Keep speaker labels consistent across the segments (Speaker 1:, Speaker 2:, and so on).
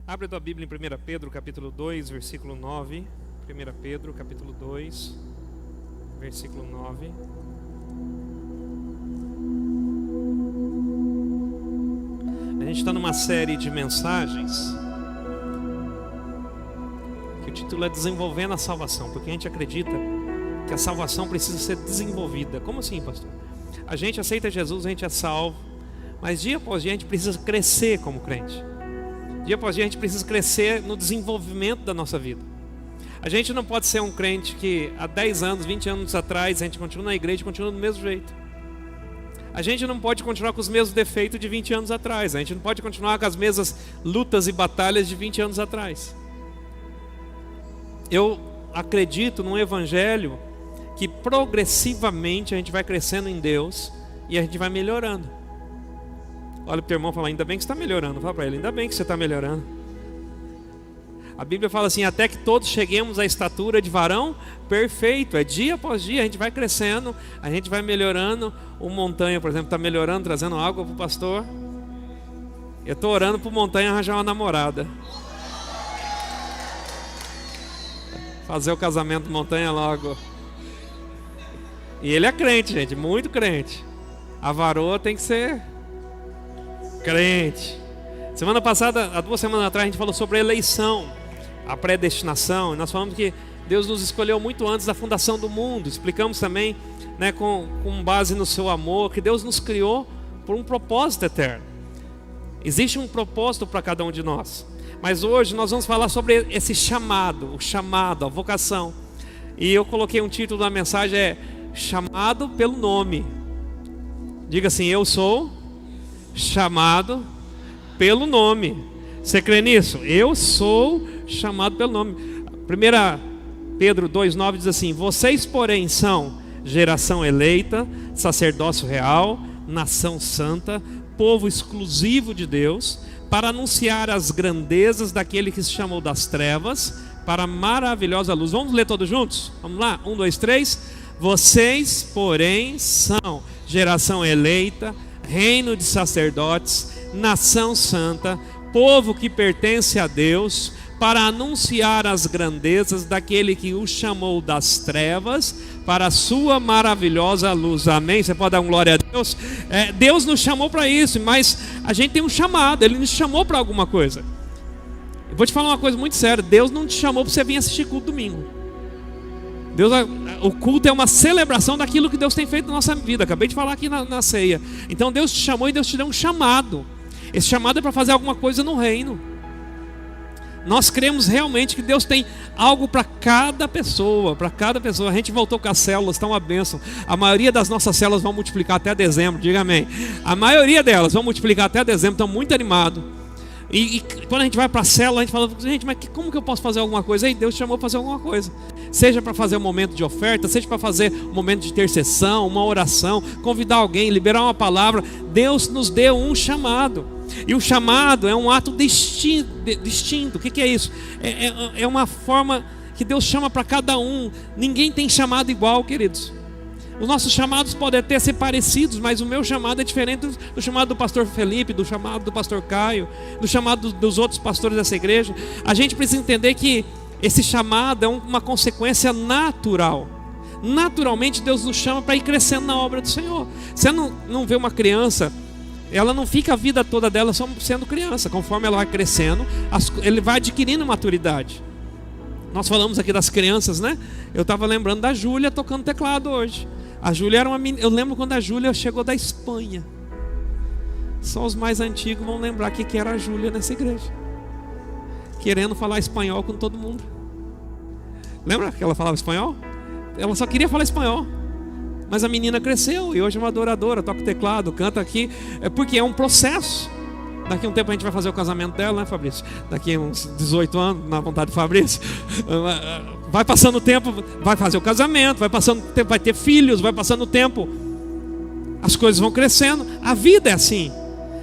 Speaker 1: Abre a tua Bíblia em 1 Pedro, capítulo 2, versículo 9. 1 Pedro, capítulo 2, versículo 9. A gente está numa série de mensagens que o título é Desenvolvendo a Salvação, porque a gente acredita que a salvação precisa ser desenvolvida. Como assim, pastor? A gente aceita Jesus, a gente é salvo, mas dia após dia a gente precisa crescer como crente. Dia após dia a gente precisa crescer no desenvolvimento da nossa vida. A gente não pode ser um crente que há 10 anos, 20 anos atrás a gente continua na igreja e continua do mesmo jeito. A gente não pode continuar com os mesmos defeitos de 20 anos atrás. A gente não pode continuar com as mesmas lutas e batalhas de 20 anos atrás. Eu acredito num evangelho que progressivamente a gente vai crescendo em Deus e a gente vai melhorando. Olha para o teu irmão e fala: ainda bem que você está melhorando. Fala para ele: ainda bem que você está melhorando. A Bíblia fala assim: até que todos cheguemos à estatura de varão perfeito. É dia após dia, a gente vai crescendo, a gente vai melhorando. O Montanha, por exemplo, está melhorando, trazendo água para o pastor. Eu estou orando para o Montanha arranjar uma namorada, fazer o casamento do Montanha logo. E ele é crente, gente, muito crente. A varoa tem que ser crente. Semana passada, há 2 semanas atrás, a gente falou sobre a eleição, a predestinação. E nós falamos que Deus nos escolheu muito antes da fundação do mundo. Explicamos também, com base no seu amor, que Deus nos criou por um propósito eterno. Existe um propósito para cada um de nós. Mas hoje nós vamos falar sobre esse chamado, o chamado, a vocação. E eu coloquei um título da mensagem, é chamado pelo nome. Diga assim: eu sou chamado pelo nome. Você crê nisso? Eu sou chamado pelo nome. 1 Pedro 2,9 diz assim: vocês, porém, são geração eleita, sacerdócio real, nação santa, povo exclusivo de Deus, para anunciar as grandezas daquele que se chamou das trevas para a maravilhosa luz. Vamos ler todos juntos? Vamos lá? 1, 2, 3. Vocês, porém, são geração eleita, reino de sacerdotes, nação santa, povo que pertence a Deus, para anunciar as grandezas daquele que o chamou das trevas para a sua maravilhosa luz. Amém? Você pode dar uma glória a Deus? Deus nos chamou para isso, mas a gente tem um chamado. Ele nos chamou para alguma coisa. Eu vou te falar uma coisa muito séria: Deus não te chamou para você vir assistir culto domingo. O culto é uma celebração daquilo que Deus tem feito na nossa vida. Acabei de falar aqui na ceia. Então Deus te chamou e Deus te deu um chamado. Esse chamado é para fazer alguma coisa no reino. Nós cremos realmente que Deus tem algo para cada pessoa. Para cada pessoa. A gente voltou com as células, está uma bênção. A maioria das nossas células vão multiplicar até dezembro. Diga amém. A maioria delas vão multiplicar até dezembro. Estão muito animados. E quando a gente vai para a célula, a gente fala: gente, mas como que eu posso fazer alguma coisa? Aí Deus chamou para fazer alguma coisa. Seja para fazer um momento de oferta, seja para fazer um momento de intercessão, uma oração, convidar alguém, liberar uma palavra. Deus nos deu um chamado. E o chamado é um ato distinto. O que é isso? É uma forma que Deus chama para cada um. Ninguém tem chamado igual, queridos. Os nossos chamados podem até ser parecidos, mas o meu chamado é diferente do chamado do pastor Felipe, do chamado do pastor Caio, do chamado dos outros pastores dessa igreja. A gente precisa entender que esse chamado é uma consequência natural. Naturalmente Deus nos chama para ir crescendo na obra do Senhor. Você não vê uma criança, ela não fica a vida toda dela só sendo criança. Conforme ela vai crescendo, ele vai adquirindo maturidade. Nós falamos aqui das crianças, né? Eu estava lembrando da Júlia tocando teclado hoje. A Júlia era uma menina. Eu lembro quando a Júlia chegou da Espanha. Só os mais antigos vão lembrar que era a Júlia nessa igreja, querendo falar espanhol com todo mundo. Lembra que ela falava espanhol? Ela só queria falar espanhol. Mas a menina cresceu e hoje é uma adoradora, toca teclado, canta aqui. É porque é um processo. Daqui a um tempo a gente vai fazer o casamento dela, né, Fabrício? Daqui a uns 18 anos, na vontade de Fabrício. Vai passando o tempo, vai fazer o casamento, vai passando o tempo, vai ter filhos, vai passando o tempo. As coisas vão crescendo. A vida é assim.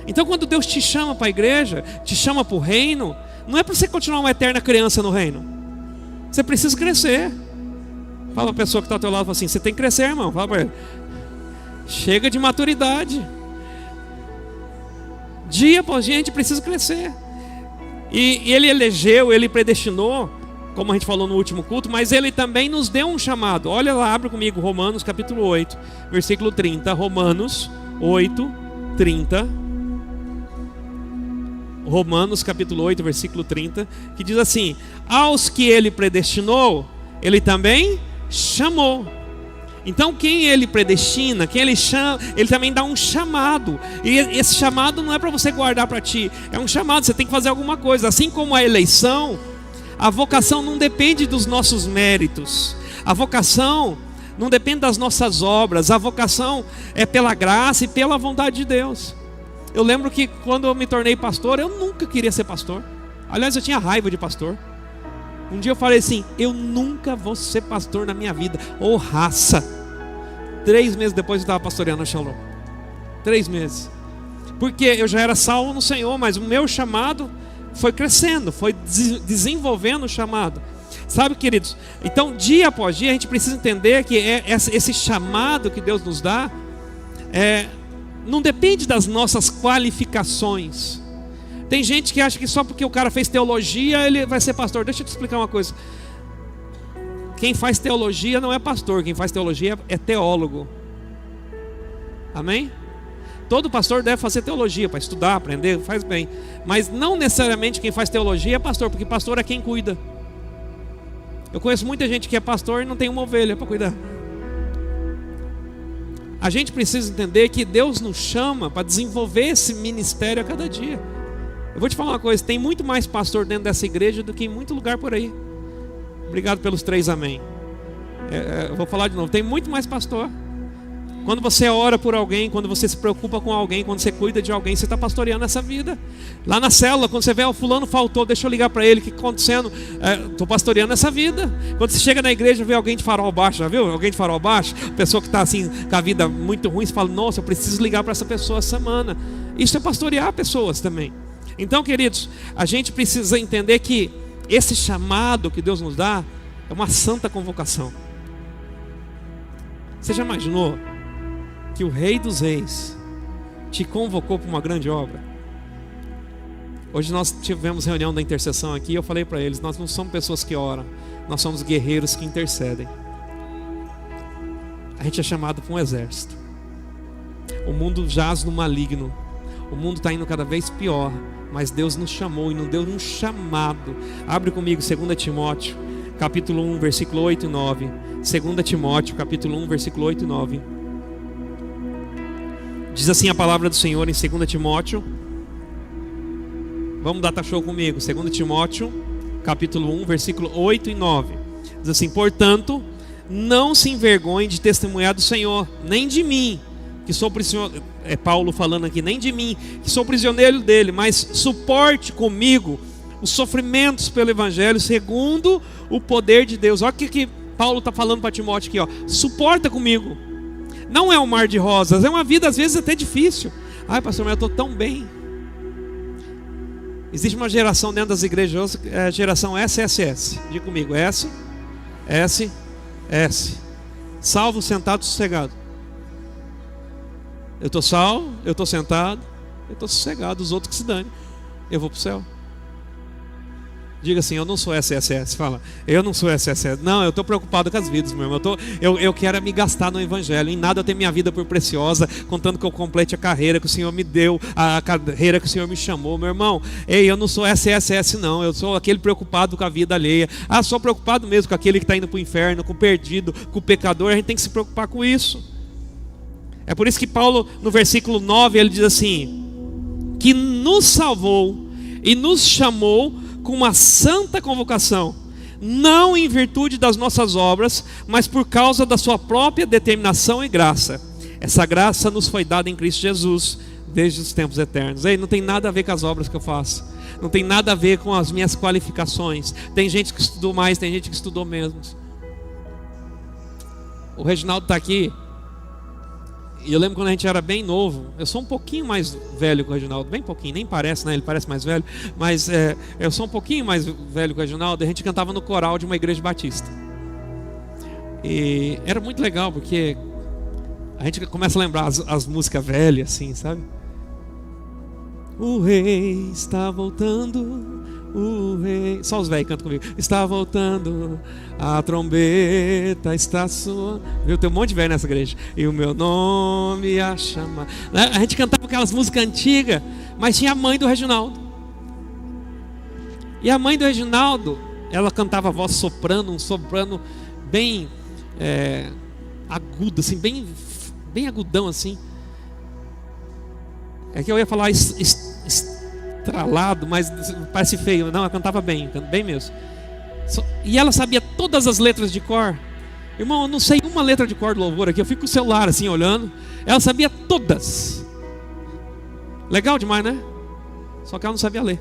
Speaker 1: Então quando Deus te chama para a igreja, te chama para o reino, não é para você continuar uma eterna criança no reino. Você precisa crescer. Fala a pessoa que está ao teu lado, fala assim: você tem que crescer, irmão. Fala para ele: chega de maturidade. Dia após dia a gente precisa crescer. E ele elegeu, ele predestinou, como a gente falou no último culto, mas ele também nos deu um chamado. Olha lá, abre comigo Romanos capítulo 8, versículo 30. Romanos 8, 30. Romanos capítulo 8, versículo 30, que diz assim: aos que ele predestinou, ele também chamou. Então quem ele predestina, quem ele chama, ele também dá um chamado. E esse chamado não é para você guardar para ti, é um chamado, você tem que fazer alguma coisa. Assim como a eleição, a vocação não depende dos nossos méritos, a vocação não depende das nossas obras, a vocação é pela graça e pela vontade de Deus. Eu lembro que quando eu me tornei pastor, eu nunca queria ser pastor. Aliás, eu tinha raiva de pastor. Um dia eu falei assim: eu nunca vou ser pastor na minha vida. Ô raça! 3 meses depois eu estava pastoreando a Shalom. 3 meses. Porque eu já era salvo no Senhor, mas o meu chamado foi crescendo, foi desenvolvendo o chamado. Sabe, queridos? Então, dia após dia, a gente precisa entender que esse chamado que Deus nos dá não depende das nossas qualificações. Tem gente que acha que só porque o cara fez teologia ele vai ser pastor. Deixa eu te explicar uma coisa. Quem faz teologia não é pastor, quem faz teologia é teólogo. Amém? Todo pastor deve fazer teologia para estudar, aprender, faz bem. Mas não necessariamente quem faz teologia é pastor, porque pastor é quem cuida. Eu conheço muita gente que é pastor e não tem uma ovelha para cuidar. A gente precisa entender que Deus nos chama para desenvolver esse ministério a cada dia. Eu vou te falar uma coisa, tem muito mais pastor dentro dessa igreja do que em muito lugar por aí. Obrigado pelos 3 amém. Eu vou falar de novo, tem muito mais pastor. Quando você ora por alguém, quando você se preocupa com alguém, quando você cuida de alguém, você está pastoreando essa vida. Lá na célula, quando você vê, o fulano faltou, deixa eu ligar para ele, o que está acontecendo? Estou pastoreando essa vida. Quando você chega na igreja, vê alguém de farol baixo, já viu? Alguém de farol baixo, pessoa que está assim, com a vida muito ruim, você fala: nossa, eu preciso ligar para essa pessoa essa semana. Isso é pastorear pessoas também. Então, queridos, a gente precisa entender que esse chamado que Deus nos dá é uma santa convocação. Você já imaginou que o Rei dos Reis te convocou para uma grande obra? Hoje nós tivemos reunião da intercessão aqui e eu falei para eles: nós não somos pessoas que oram, nós somos guerreiros que intercedem. A gente é chamado para um exército. O mundo jaz no maligno, o mundo está indo cada vez pior, mas Deus nos chamou e nos deu um chamado. Abre comigo 2 Timóteo capítulo 1, versículo 8 e 9. 2 Timóteo capítulo 1, versículo 8 e 9. Diz assim a palavra do Senhor em 2 Timóteo. Vamos dar show comigo. 2 Timóteo capítulo 1, versículo 8 e 9. Diz assim: portanto, não se envergonhe de testemunhar do Senhor, nem de mim, que sou prisioneiro. É Paulo falando aqui: nem de mim, que sou prisioneiro dele, mas suporte comigo os sofrimentos pelo Evangelho, segundo o poder de Deus. Olha o que Paulo está falando para Timóteo aqui, ó. Suporta comigo. Não é um mar de rosas, é uma vida às vezes até difícil. Ai, pastor, mas eu estou tão bem. Existe uma geração dentro das igrejas, a geração SSS. Diga comigo: S. Salvo, sentado, sossegado. Eu estou salvo, eu estou sentado, eu estou sossegado. Os outros que se dane, eu vou para o céu. Diga assim: eu não sou SSS. Fala: eu não sou SSS. Não, eu estou preocupado com as vidas, meu irmão. Eu quero me gastar no Evangelho. Em nada eu tenho minha vida por preciosa, contando que eu complete a carreira que o Senhor me deu, a carreira que o Senhor me chamou. Meu irmão, eu não sou SSS não. Eu sou aquele preocupado com a vida alheia. Sou preocupado mesmo com aquele que está indo para o inferno, com o perdido, com o pecador. A gente tem que se preocupar com isso. É por isso que Paulo, no versículo 9, ele diz assim: que nos salvou e nos chamou com uma santa convocação, não em virtude das nossas obras, mas por causa da sua própria determinação e graça. Essa graça nos foi dada em Cristo Jesus desde os tempos eternos. Não tem nada a ver com as obras que eu faço, não tem nada a ver com as minhas qualificações. Tem gente que estudou mais, tem gente que estudou menos. O Reginaldo está aqui. E eu lembro quando a gente era bem novo. Eu sou um pouquinho mais velho que o Reginaldo, bem pouquinho, nem parece, né? Ele parece mais velho, mas eu sou um pouquinho mais velho que o Reginaldo. A gente cantava no coral de uma igreja batista. E era muito legal, porque a gente começa a lembrar as músicas velhas, assim, sabe? O rei está voltando, o rei. Só os velhos cantam comigo. Está voltando, a trombeta está soando. Viu, tem um monte de velho nessa igreja. E o meu nome a chamar. A gente cantava aquelas músicas antigas, mas tinha a mãe do Reginaldo. E a mãe do Reginaldo, ela cantava a voz soprano, um soprano bem agudo, assim, bem agudão assim. É que eu ia falar estralado, mas parece feio. Não, ela cantava bem mesmo. E ela sabia todas as letras de cor. Irmão, eu não sei uma letra de cor do louvor aqui. Eu fico com o celular assim olhando. Ela sabia todas. Legal demais, né? Só que ela não sabia ler.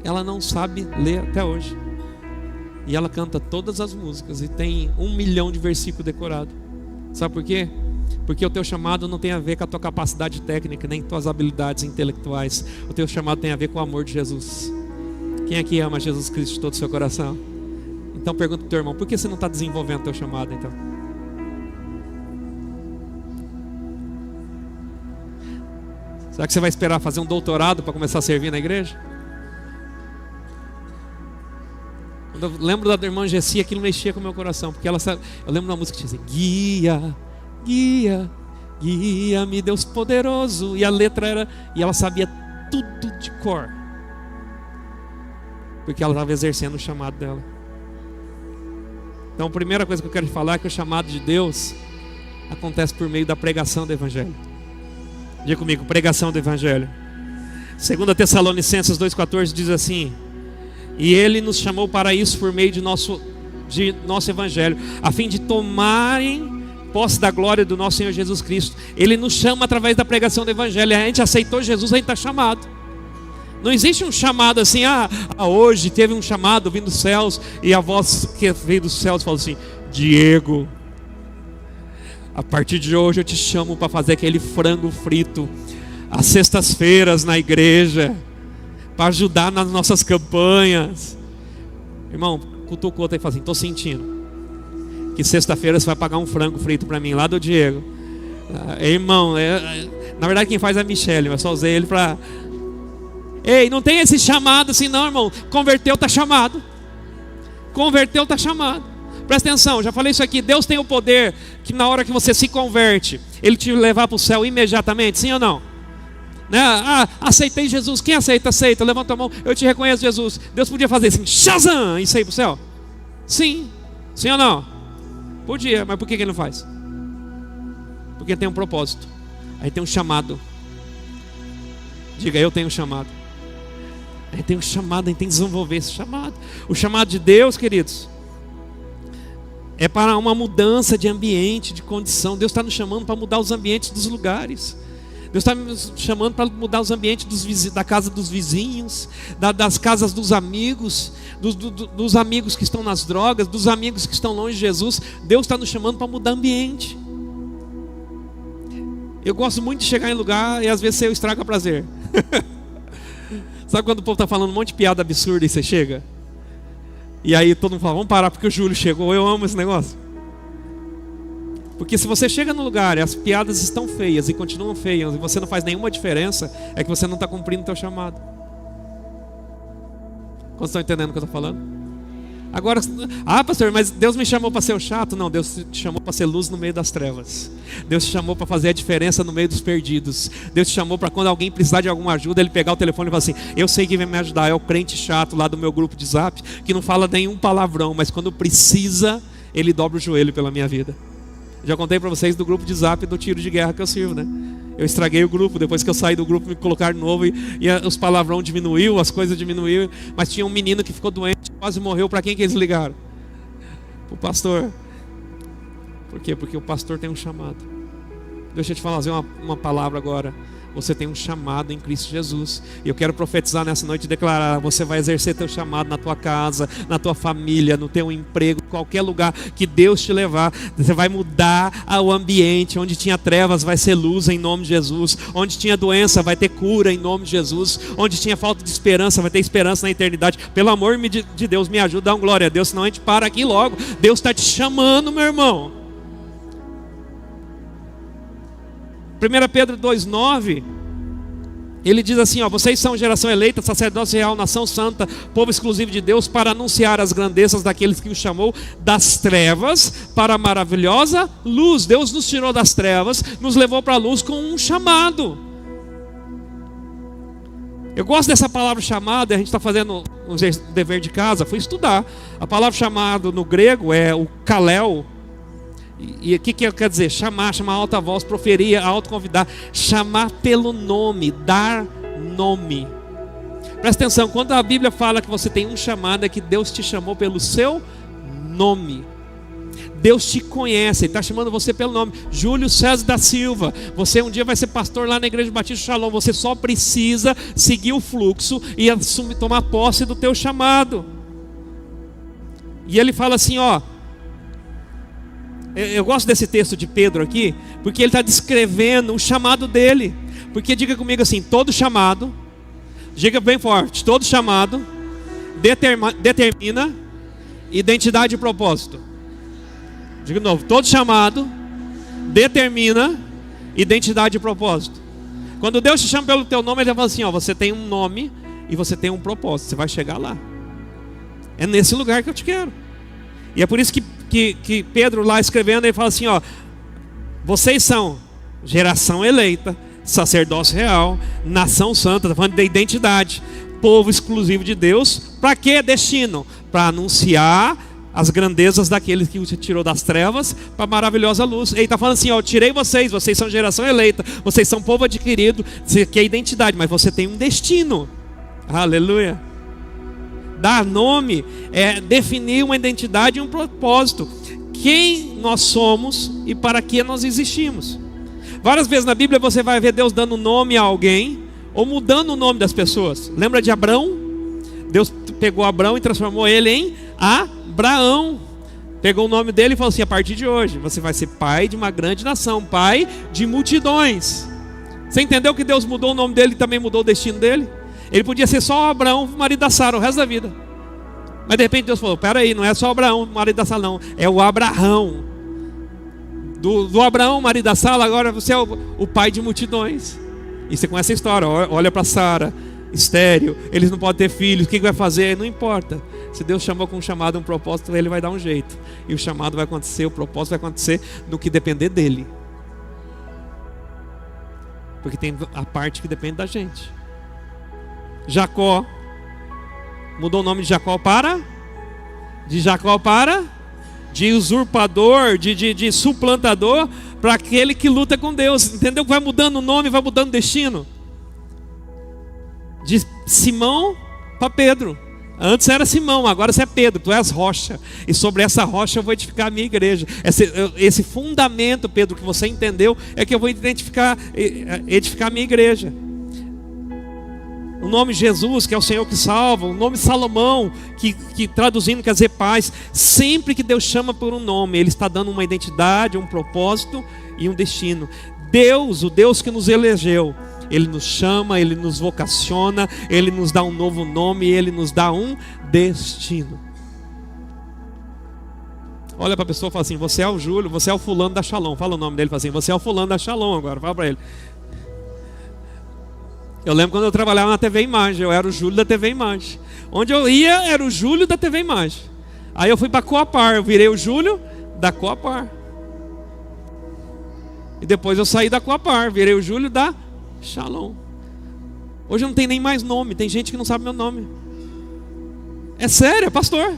Speaker 1: Ela não sabe ler até hoje. E ela canta todas as músicas e tem 1 milhão de versículos decorados. Sabe por quê? Porque o teu chamado não tem a ver com a tua capacidade técnica, nem com tuas habilidades intelectuais. O teu chamado tem a ver com o amor de Jesus. Quem aqui ama Jesus Cristo de todo o seu coração? Então pergunta para o teu irmão, por que você não está desenvolvendo o teu chamado então? Será que você vai esperar fazer um doutorado para começar a servir na igreja? Quando eu lembro da irmã Gessi, aquilo mexia com o meu coração, porque ela sabe, eu lembro da música que dizia: guia, guia, guia-me Deus poderoso. E a letra era, e ela sabia tudo de cor, porque ela estava exercendo o chamado dela. Então a primeira coisa que eu quero te falar é que o chamado de Deus acontece por meio da pregação do Evangelho. Diga comigo, pregação do Evangelho. 2 Tessalonicenses 2,14 diz assim: e Ele nos chamou para isso por meio de nosso Evangelho, a fim de tomarem posse da glória do nosso Senhor Jesus Cristo. Ele nos chama através da pregação do Evangelho. A gente aceitou Jesus, a gente está chamado. Não existe um chamado assim, hoje teve um chamado vindo dos céus, e a voz que veio dos céus falou assim: Diego, a partir de hoje eu te chamo para fazer aquele frango frito às sextas-feiras na igreja, para ajudar nas nossas campanhas. Irmão, cutuca o outro e fala assim: estou sentindo que sexta-feira você vai pagar um frango frito para mim, lá do Diego. Irmão, na verdade quem faz é a Michelle, mas só usei ele para... Ei, não tem esse chamado assim não, irmão. Converteu, está chamado. Converteu, está chamado. Presta atenção, já falei isso aqui. Deus tem o poder que na hora que você se converte, Ele te levar para o céu imediatamente, sim ou não? Né? Aceitei Jesus. Quem aceita? Aceita. Levanta a mão. Eu te reconheço, Jesus. Deus podia fazer assim, Shazam, e sair para o céu? Sim. Sim ou não? Podia, mas por que Ele não faz? Porque tem um propósito. Aí tem um chamado. Diga, eu tenho um chamado. Aí tem um chamado, a gente tem que desenvolver esse chamado. O chamado de Deus, queridos, é para uma mudança de ambiente, de condição. Deus está nos chamando para mudar os ambientes dos lugares. Deus está nos chamando para mudar os ambientes da casa dos vizinhos, das casas dos amigos, dos amigos que estão nas drogas, dos amigos que estão longe de Jesus. Deus está nos chamando para mudar ambiente. Eu gosto muito de chegar em lugar e às vezes eu estrago prazer. Sabe quando o povo está falando um monte de piada absurda e você chega? E aí todo mundo fala, vamos parar porque o Júlio chegou. Eu amo esse negócio. Porque se você chega no lugar e as piadas estão feias e continuam feias e você não faz nenhuma diferença, é que você não está cumprindo o teu chamado. Quantos estão entendendo o que eu estou falando? Agora, pastor, mas Deus me chamou para ser o chato? Não, Deus te chamou para ser luz no meio das trevas. Deus te chamou para fazer a diferença no meio dos perdidos. Deus te chamou para quando alguém precisar de alguma ajuda, Ele pegar o telefone e falar assim, eu sei que vai me ajudar. É o crente chato lá do meu grupo de zap, que não fala nenhum palavrão, mas quando precisa, ele dobra o joelho pela minha vida. Já contei para vocês do grupo de zap do tiro de guerra que eu sirvo, né? Eu estraguei o grupo, depois que eu saí do grupo me colocaram de novo e os palavrão diminuiu, as coisas diminuíram. Mas tinha um menino que ficou doente, quase morreu. Para quem que eles ligaram? Para o pastor. Por quê? Porque o pastor tem um chamado. Deixa eu te fazer uma palavra agora. Você tem um chamado em Cristo Jesus. E eu quero profetizar nessa noite e declarar: você vai exercer teu chamado na tua casa, na tua família, no teu emprego, em qualquer lugar que Deus te levar. Você vai mudar o ambiente. Onde tinha trevas vai ser luz em nome de Jesus. Onde tinha doença vai ter cura em nome de Jesus. Onde tinha falta de esperança vai ter esperança na eternidade. Pelo amor de Deus, me ajuda, dá uma glória a Deus, senão a gente para aqui logo. Deus está te chamando, meu irmão. 1 Pedro 2,9 Ele diz assim, ó: vocês são geração eleita, sacerdócio real, nação santa, povo exclusivo de Deus, para anunciar as grandezas daqueles que o chamou das trevas para a maravilhosa luz. Deus nos tirou das trevas, nos levou para a luz com um chamado. Eu gosto dessa palavra chamado. A gente está fazendo um dever de casa, fui estudar. A palavra chamado no grego é o kalel. E o que quer dizer? Chamar alta voz, proferir, autoconvidar, chamar pelo nome, dar nome. Presta atenção, quando a Bíblia fala que você tem um chamado, é que Deus te chamou pelo seu nome. Deus te conhece, Ele está chamando você pelo nome. Júlio César da Silva, você um dia vai ser pastor lá na Igreja Batista Shalom. Você só precisa seguir o fluxo e tomar posse do teu chamado. E ele fala assim, ó. Eu gosto desse texto de Pedro aqui, porque ele está descrevendo o chamado dele. Porque diga comigo assim: todo chamado, diga bem forte, todo chamado determina identidade e propósito. Diga de novo: todo chamado determina identidade e propósito. Quando Deus te chama pelo teu nome, Ele fala assim, ó: você tem um nome e você tem um propósito, você vai chegar lá. É nesse lugar que eu te quero. E é por isso que Pedro lá escrevendo, ele fala assim, ó: vocês são geração eleita, sacerdócio real, nação santa. Está falando da identidade, povo exclusivo de Deus. Para que destino? Para anunciar as grandezas daquele que te tirou das trevas para a maravilhosa luz. Ele está falando assim, ó: eu tirei vocês são geração eleita, vocês são povo adquirido. Isso aqui é identidade, mas você tem um destino. Aleluia. Dar nome é definir uma identidade e um propósito. Quem nós somos e para que nós existimos. Várias vezes na Bíblia você vai ver Deus dando nome a alguém ou mudando o nome das pessoas. Lembra de Abrão? Deus pegou Abrão e transformou ele em Abraão. Pegou o nome dele e falou assim: a partir de hoje você vai ser pai de uma grande nação, pai de multidões. Você entendeu que Deus mudou o nome dele e também mudou o destino dele? Ele podia ser só o Abraão, marido da Sara, o resto da vida. Mas de repente Deus falou: peraí, não é só o Abraão, marido da Sara, não. É o Abraão. Do Abraão, marido da Sara, agora você é o pai de multidões. E você conhece a história. Olha para Sara, estéril, eles não podem ter filhos, o que vai fazer? Não importa. Se Deus chamou com um chamado, um propósito, Ele vai dar um jeito. E o chamado vai acontecer, o propósito vai acontecer no que depender dEle. Porque tem a parte que depende da gente. Jacó mudou o nome de Jacó para de usurpador, de suplantador, para aquele que luta com Deus. Entendeu? Vai mudando o nome, vai mudando o destino. De Simão para Pedro. Antes era Simão, agora você é Pedro, tu és rocha. E sobre essa rocha eu vou edificar a minha igreja. Esse fundamento, Pedro, que você entendeu, é que eu vou edificar a minha igreja. O nome Jesus, que é o Senhor que salva. O nome Salomão, que traduzindo quer dizer paz. Sempre que Deus chama por um nome, Ele está dando uma identidade, um propósito e um destino. Deus, o Deus que nos elegeu, Ele nos chama, Ele nos vocaciona, Ele nos dá um novo nome, Ele nos dá um destino. Olha para a pessoa e fala assim: você é o Júlio, você é o fulano da Shalom. Fala o nome dele, fala assim: você é o fulano da Shalom agora. Fala para ele. Eu lembro quando eu trabalhava na TV Imagem, eu era o Júlio da TV Imagem. Onde eu ia era o Júlio da TV Imagem. Aí eu fui para a Coapar, eu virei o Júlio da Coapar. E depois eu saí da Coapar, virei o Júlio da Shalom. Hoje não tem nem mais nome, tem gente que não sabe meu nome. É sério, é pastor.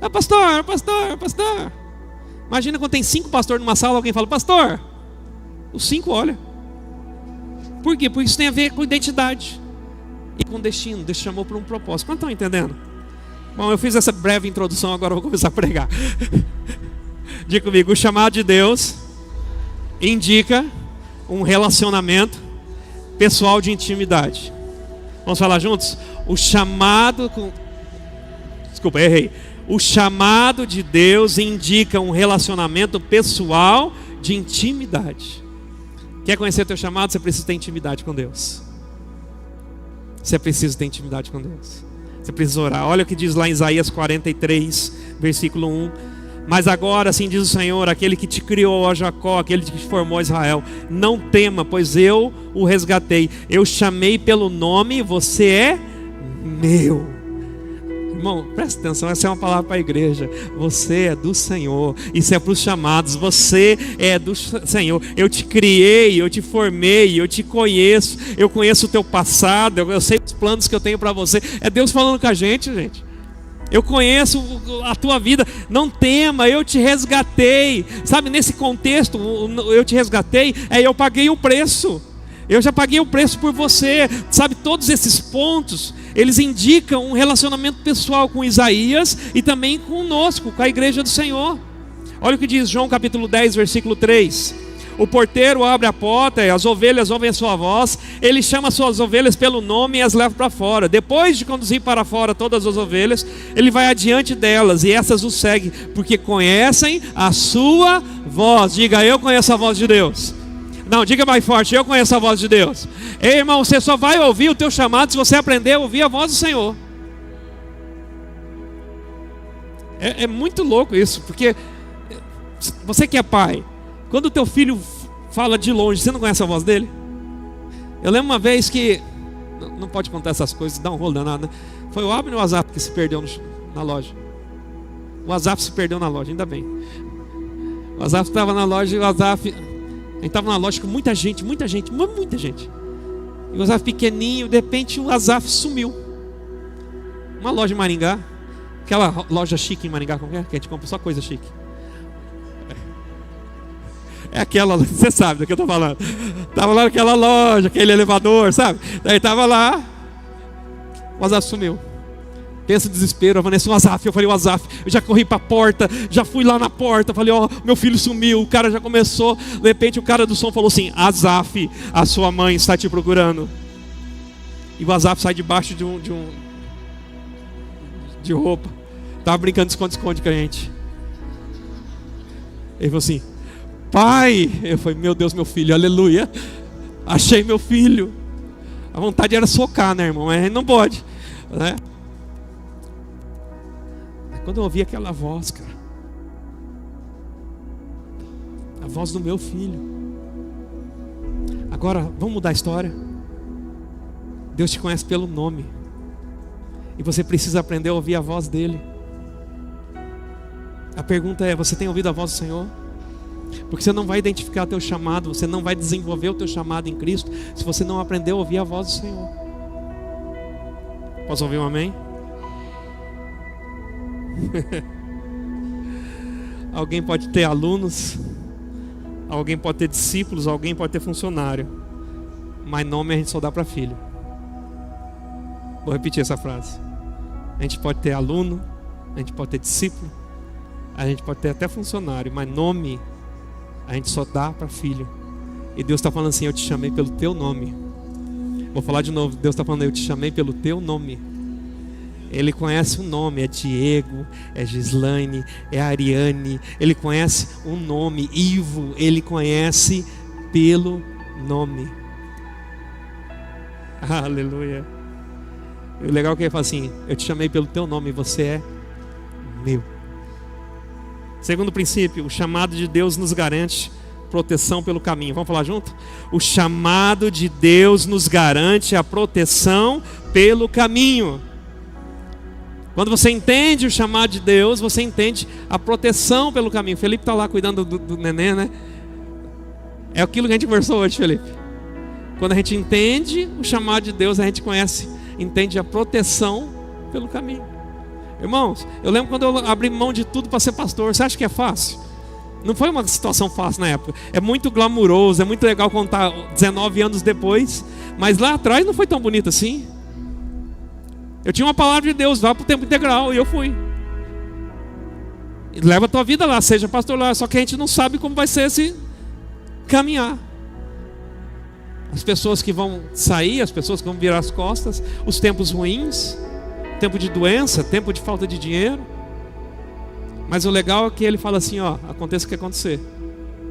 Speaker 1: É pastor, é pastor, é pastor. Imagina quando tem 5 pastores numa sala, alguém fala: pastor. Os 5 olham. Por quê? Porque isso tem a ver com identidade e com destino. Deus chamou por um propósito. Quantos estão entendendo? Bom, eu fiz essa breve introdução, agora eu vou começar a pregar. Diga comigo: o chamado de Deus indica um relacionamento pessoal de intimidade. Vamos falar juntos? O chamado Desculpa, errei. O chamado de Deus indica um relacionamento pessoal de intimidade. Quer conhecer o teu chamado? Você precisa ter intimidade com Deus. Você precisa ter intimidade com Deus. Você precisa orar. Olha o que diz lá em Isaías 43, versículo 1. Mas agora, assim diz o Senhor, aquele que te criou, ó Jacó, aquele que te formou, Israel, não tema, pois eu o resgatei. Eu chamei pelo nome, você é meu. Irmão, presta atenção, essa é uma palavra para a igreja. Você é do Senhor. Isso é para os chamados. Você é do Senhor. Eu te criei, eu te formei, eu te conheço. Eu conheço o teu passado, eu sei os planos que eu tenho para você. É Deus falando com a gente, gente. Eu conheço a tua vida. Não tema, eu te resgatei. Sabe, nesse contexto, eu te resgatei, eu paguei o preço. Eu já paguei o preço por você. Sabe, todos esses pontos, eles indicam um relacionamento pessoal com Isaías e também conosco, com a igreja do Senhor. Olha o que diz João capítulo 10, versículo 3. O porteiro abre a porta e as ovelhas ouvem a sua voz. Ele chama as suas ovelhas pelo nome e as leva para fora. Depois de conduzir para fora todas as ovelhas, ele vai adiante delas e essas o seguem, porque conhecem a sua voz. Diga, eu conheço a voz de Deus. Não, diga mais forte, eu conheço a voz de Deus. Ei, irmão, você só vai ouvir o teu chamado se você aprender a ouvir a voz do Senhor. É muito louco isso, porque você que é pai, quando o teu filho fala de longe, você não conhece a voz dele? Eu lembro uma vez que, não pode contar essas coisas, dá um rolo danado, né? Foi o Abner e o Azaf que se perdeu na loja. O Azaf se perdeu na loja, ainda bem. O Azaf estava na loja e o Azaf... A gente estava na loja com muita gente. E o Azaf pequenininho, de repente o Azaf sumiu. Uma loja em Maringá, aquela loja chique em Maringá, como é? Que a gente compra só coisa chique. É aquela, você sabe do que eu estou falando. Estava lá naquela loja, aquele elevador, sabe? Daí estava lá, o Azaf sumiu. Pensa o desespero, a Vanessa, o Azaf, eu falei, o Azaf, eu já corri para a porta, já fui lá na porta, falei, ó, meu filho sumiu, o cara já começou, de repente o cara do som falou assim, Azaf, a sua mãe está te procurando. E o Azaf sai debaixo de roupa, estava brincando de esconde-esconde com a gente. Ele falou assim, pai, eu falei, meu Deus, meu filho, aleluia, achei meu filho. A vontade era socar, né, irmão, mas a gente não pode, né? Quando eu ouvi aquela voz, cara, a voz do meu filho. Agora, vamos mudar a história. Deus te conhece pelo nome, e você precisa aprender a ouvir a voz dele. A pergunta é, você tem ouvido a voz do Senhor? Porque você não vai identificar o teu chamado, você não vai desenvolver o teu chamado em Cristo, se você não aprender a ouvir a voz do Senhor. Posso ouvir um amém? Alguém pode ter alunos, alguém pode ter discípulos, alguém pode ter funcionário, mas nome a gente só dá para filho. Vou repetir essa frase. A gente pode ter aluno, a gente pode ter discípulo, a gente pode ter até funcionário, mas nome a gente só dá para filho. E Deus está falando assim, eu te chamei pelo teu nome. Vou falar de novo, Deus está falando, eu te chamei pelo teu nome. Ele conhece o nome, é Diego, é Gislaine, é Ariane. Ele conhece o nome, Ivo, ele conhece pelo nome. Aleluia. E o legal é que ele fala assim, eu te chamei pelo teu nome, você é meu. Segundo princípio, o chamado de Deus nos garante proteção pelo caminho. Vamos falar junto? O chamado de Deus nos garante a proteção pelo caminho. Quando você entende o chamado de Deus, você entende a proteção pelo caminho. Felipe está lá cuidando do neném, né? É aquilo que a gente conversou hoje, Felipe. Quando a gente entende o chamado de Deus, a gente entende a proteção pelo caminho. Irmãos, eu lembro quando eu abri mão de tudo para ser pastor. Você acha que é fácil? Não foi uma situação fácil na época. É muito glamuroso, é muito legal contar 19 anos depois. Mas lá atrás não foi tão bonito assim. Eu tinha uma palavra de Deus, vá para o tempo integral, e eu fui. E leva a tua vida lá, seja pastor lá. Só que a gente não sabe como vai ser esse caminhar. As pessoas que vão sair, as pessoas que vão virar as costas, os tempos ruins, tempo de doença, tempo de falta de dinheiro. Mas o legal é que ele fala assim, ó, aconteça o que acontecer,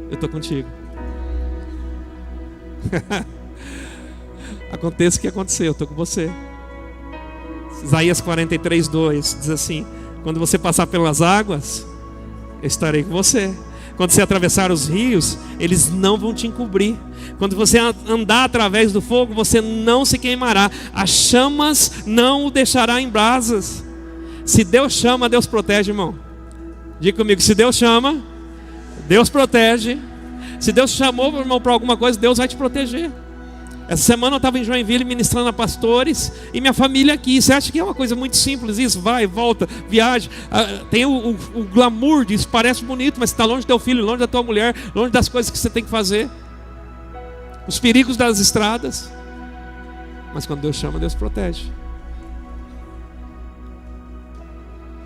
Speaker 1: eu estou contigo. Aconteça o que acontecer, eu estou com você. Isaías 43:2 diz assim, quando você passar pelas águas, eu estarei com você. Quando você atravessar os rios, eles não vão te encobrir. Quando você andar através do fogo, você não se queimará. As chamas não o deixará em brasas. Se Deus chama, Deus protege, irmão. Diga comigo, se Deus chama, Deus protege. Se Deus chamou, irmão, para alguma coisa, Deus vai te proteger. Essa semana eu estava em Joinville ministrando a pastores e minha família aqui. Você acha que é uma coisa muito simples isso? Vai, volta, viaja. Tem o glamour disso, parece bonito, mas você está longe do teu filho, longe da tua mulher, longe das coisas que você tem que fazer. Os perigos das estradas. Mas quando Deus chama, Deus protege.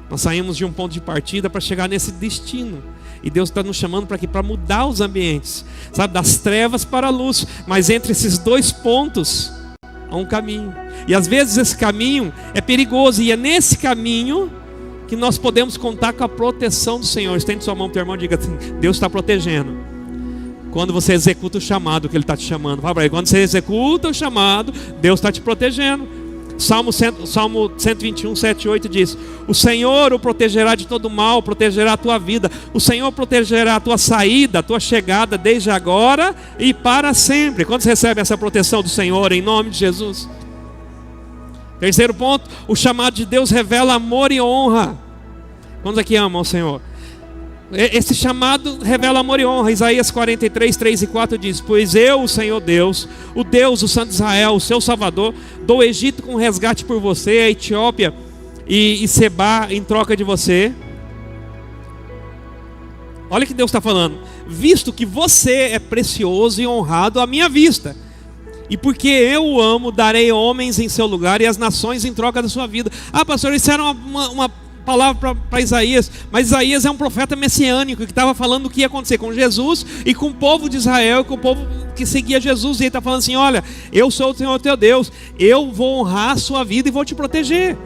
Speaker 1: Nós saímos de um ponto de partida para chegar nesse destino. E Deus está nos chamando para quê? Para mudar os ambientes, sabe? Das trevas para a luz. Mas entre esses dois pontos há um caminho. E às vezes esse caminho é perigoso. E é nesse caminho que nós podemos contar com a proteção do Senhor. Estende sua mão para o teu irmão e diga assim: Deus está protegendo. Quando você executa o chamado que Ele está te chamando. Fala para ele, quando você executa o chamado, Deus está te protegendo. Salmo 121, 7 e 8 diz: o Senhor o protegerá de todo mal, protegerá a tua vida. O Senhor protegerá a tua saída, a tua chegada, desde agora e para sempre. Quando você recebe essa proteção do Senhor, em nome de Jesus? Terceiro ponto, o chamado de Deus revela amor e honra. Quantos aqui amam o Senhor? Esse chamado revela amor e honra. Isaías 43, 3 e 4 diz: pois eu, o Senhor Deus, o Santo de Israel, o seu Salvador, dou o Egito com resgate por você, a Etiópia e Sebá em troca de você. Olha o que Deus está falando: visto que você é precioso e honrado à minha vista, e porque eu o amo, darei homens em seu lugar e as nações em troca da sua vida. Ah, pastor, isso era uma palavra para Isaías, mas Isaías é um profeta messiânico que estava falando o que ia acontecer com Jesus e com o povo de Israel e com o povo que seguia Jesus. E ele está falando assim: olha, eu sou o Senhor teu Deus, eu vou honrar a sua vida e vou te proteger.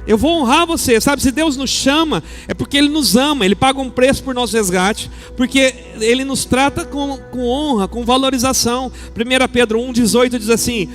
Speaker 1: Eu vou honrar você, sabe? Se Deus nos chama, é porque Ele nos ama. Ele paga um preço por nosso resgate, porque Ele nos trata com honra, com valorização. 1 Pedro 1,18 diz assim: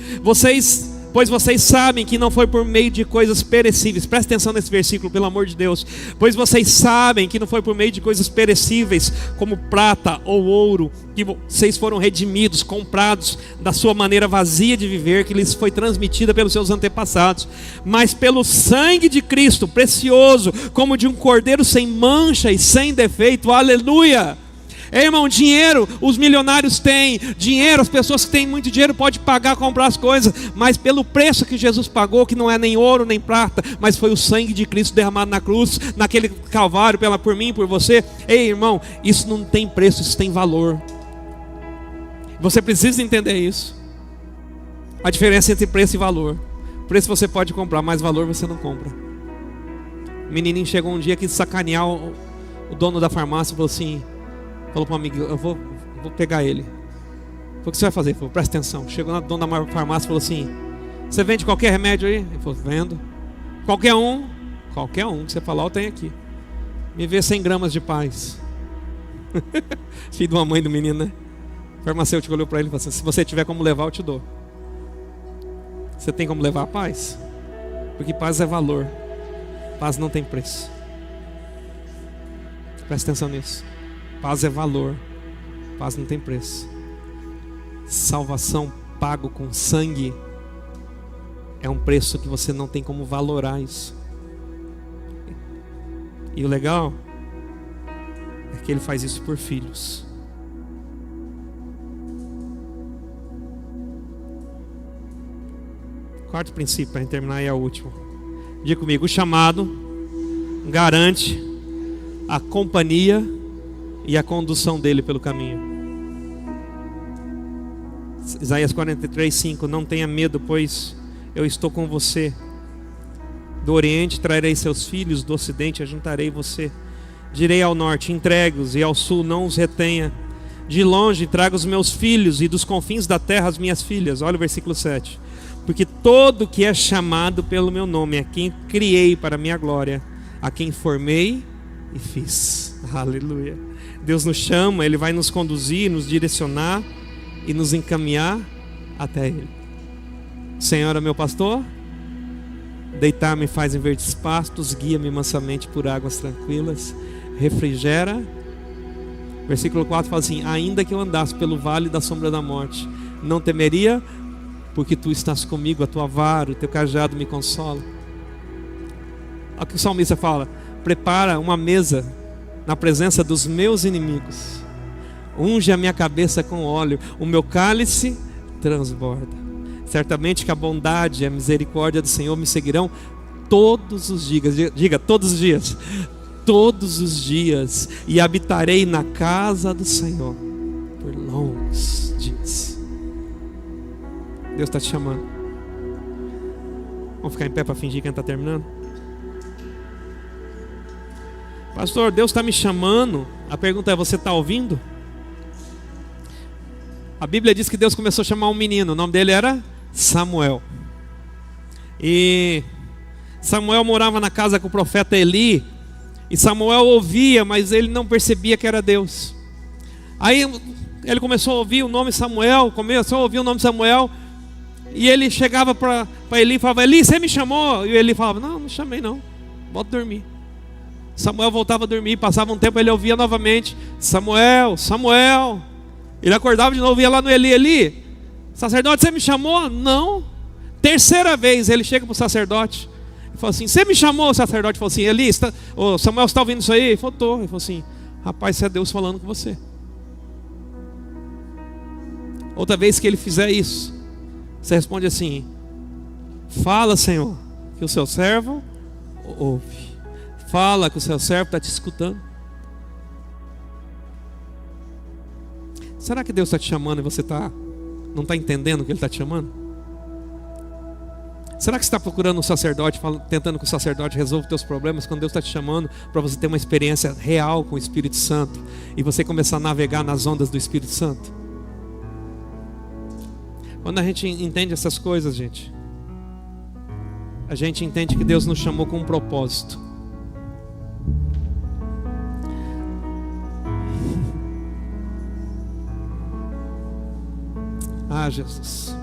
Speaker 1: pois vocês sabem que não foi por meio de coisas perecíveis. Presta atenção nesse versículo, pelo amor de Deus. Pois vocês sabem que não foi por meio de coisas perecíveis, como prata ou ouro, que vocês foram redimidos, comprados da sua maneira vazia de viver, que lhes foi transmitida pelos seus antepassados, mas pelo sangue de Cristo, precioso, como de um cordeiro sem mancha e sem defeito. Aleluia! Irmão, dinheiro os milionários têm, dinheiro as pessoas que têm muito dinheiro podem pagar, comprar as coisas, mas pelo preço que Jesus pagou, que não é nem ouro nem prata, mas foi o sangue de Cristo derramado na cruz, naquele calvário, por mim e por você. Ei, irmão, isso não tem preço, isso tem valor. Você precisa entender isso. A diferença entre preço e valor: preço você pode comprar, mas valor você não compra. O menininho chegou um dia que sacanear o dono da farmácia, falou para um amigo: eu vou pegar ele. Falei: o que você vai fazer? Ele falou: presta atenção. Chegou na dona da farmácia e falou assim: você vende qualquer remédio aí? Ele falou: vendo. Qualquer um que você falar, eu tenho aqui. Me vê 100 gramas de paz. Filho de uma mãe do menino, né? O farmacêutico olhou para ele e falou assim: se você tiver como levar, eu te dou. Você tem como levar a paz? Porque paz é valor, paz não tem preço. Presta atenção nisso. Paz é valor, paz não tem preço. Salvação pago com sangue é um preço que você não tem como valorar isso. E o legal é que Ele faz isso por filhos. Quarto princípio, para terminar, e é o último. Diga comigo: o chamado garante a companhia e a condução dele pelo caminho. Isaías 43, 5: não tenha medo, pois eu estou com você. Do oriente trarei seus filhos, do ocidente ajuntarei você. Direi ao norte: entregue-os, e ao sul não os retenha. De longe trago os meus filhos, e dos confins da terra as minhas filhas. Olha o versículo 7: porque todo que é chamado pelo meu nome, a quem criei para a minha glória, a quem formei e fiz. Aleluia. Deus nos chama, Ele vai nos conduzir, nos direcionar e nos encaminhar até Ele. Senhor é meu pastor, deitar-me faz em verdes pastos, guia-me mansamente por águas tranquilas, refrigera. Versículo 4 fala assim: ainda que eu andasse pelo vale da sombra da morte, não temeria, porque tu estás comigo, a tua vara, o teu cajado me consola. Olha o que o salmista fala: prepara uma mesa na presença dos meus inimigos, unge a minha cabeça com óleo, o meu cálice transborda. Certamente que a bondade e a misericórdia do Senhor me seguirão todos os dias. Diga, todos os dias. Todos os dias, e habitarei na casa do Senhor por longos dias. Deus está te chamando. Vamos ficar em pé para fingir que a gente está terminando? Pastor, Deus está me chamando. A pergunta é: você está ouvindo? A Bíblia diz que Deus começou a chamar um menino. O nome dele era Samuel. E Samuel morava na casa com o profeta Eli. E Samuel ouvia, mas ele não percebia que era Deus. Aí ele começou a ouvir o nome Samuel, e ele chegava para Eli e falava: Eli, você me chamou? E Eli falava: não chamei não, volta a dormir. Samuel voltava a dormir, passava um tempo, ele ouvia novamente: Samuel, Samuel. Ele acordava de novo, ia lá no Eli: Eli, sacerdote, você me chamou? Não. Terceira vez ele chega para o sacerdote. Ele falou assim: você me chamou? O sacerdote falou assim: Eli, Samuel, você está ouvindo isso aí? Ele falou: tô. Ele falou assim: rapaz, isso é Deus falando com você. Outra vez que ele fizer isso, você responde assim: fala, Senhor, que o seu servo ouve. Fala, que o seu servo está te escutando. Será que Deus está te chamando e você não está entendendo que Ele está te chamando? Será que você está procurando um sacerdote, tentando que o sacerdote resolva os teus problemas, quando Deus está te chamando para você ter uma experiência real com o Espírito Santo e você começar a navegar nas ondas do Espírito Santo? Quando a gente entende essas coisas, gente, a gente entende que Deus nos chamou com um propósito. Ah, Jesus.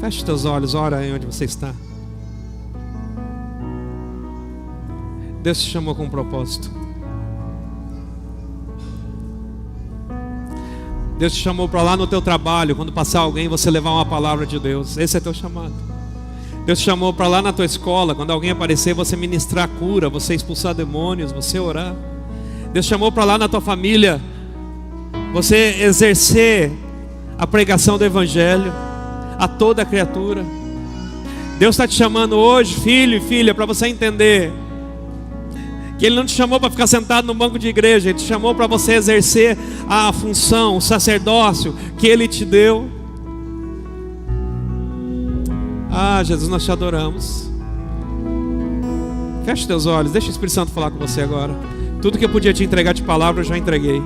Speaker 1: Feche teus olhos, ora aí onde você está. Deus te chamou com um propósito. Deus te chamou para lá no teu trabalho, quando passar alguém, você levar uma palavra de Deus. Esse é teu chamado. Deus te chamou para lá na tua escola, quando alguém aparecer, você ministrar cura, você expulsar demônios, você orar. Deus te chamou para lá na tua família, você exercer a pregação do Evangelho a toda criatura. Deus está te chamando hoje, filho e filha, para você entender que Ele não te chamou para ficar sentado no banco de igreja. Ele te chamou para você exercer a função, o sacerdócio que Ele te deu. Ah, Jesus, nós te adoramos. Feche teus olhos, deixa o Espírito Santo falar com você agora. Tudo que eu podia te entregar de palavra eu já entreguei.